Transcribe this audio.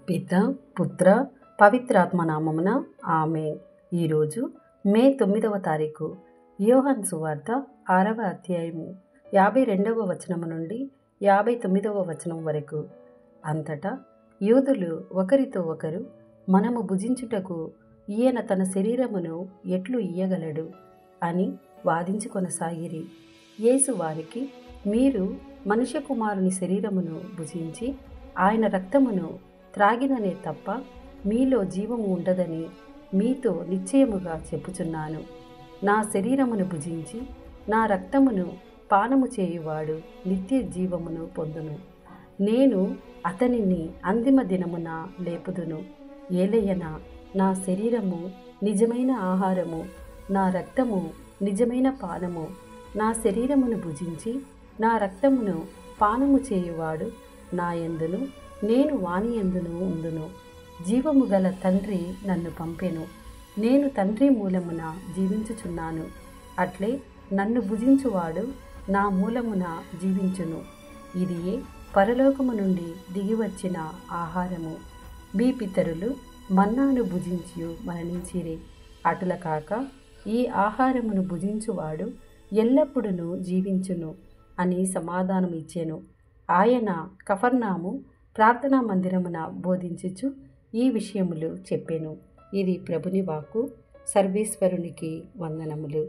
పిత పుత్ర పవిత్రాత్మ నామమున ఆమేన్. ఈరోజు మే 9వ తారీఖు. యోహాను సువార్త 6వ అధ్యాయము 52వ వచనము నుండి 59వ వచనం వరకు. అంతటా యూదులు ఒకరితో ఒకరు, మనము భుజించుటకు ఈయన తన శరీరమును ఎట్లు ఇయ్యగలడు అని వాదించుకొనసాగిరి. యేసు వారికి, మీరు మనుష్య కుమారుని శరీరమును భుజించి ఆయన రక్తమును త్రాగిననే తప్ప మీలో జీవము ఉండదని మీతో నిశ్చయముగా చెప్పుచున్నాను. నా శరీరమును భుజించి నా రక్తమును పానము చేయువాడు నిత్య జీవమును పొందును. నేను అతనిని అంతిమ దినమున లేపుదును. ఏలయనా నా శరీరము నిజమైన ఆహారము, నా రక్తము నిజమైన పానము. నా శరీరమును భుజించి నా రక్తమును పానము చేయువాడు నా యందును, నేను వాని యందును ఉందును. జీవము గల తండ్రి నన్ను పంపెను. నేను తండ్రి మూలమున జీవించుచున్నాను. అట్లే నన్ను భుజించువాడు నా మూలమున జీవించును. ఇదియే పరలోకము నుండి దిగివచ్చిన ఆహారము. మీ పితరులు మన్నాను భుజించి మరణించిరి. అటుల కాక ఈ ఆహారమును భుజించువాడు ఎల్లప్పుడూ జీవించును అని సమాధానం ఇచ్చెను. ఆయన కఫర్నాము ప్రార్థనా మందిరమున బోధించుచు ఈ విషయములు చెప్పెను. ఇది ప్రభుని వాక్కు. సర్వేశ్వరునికి వందనములు.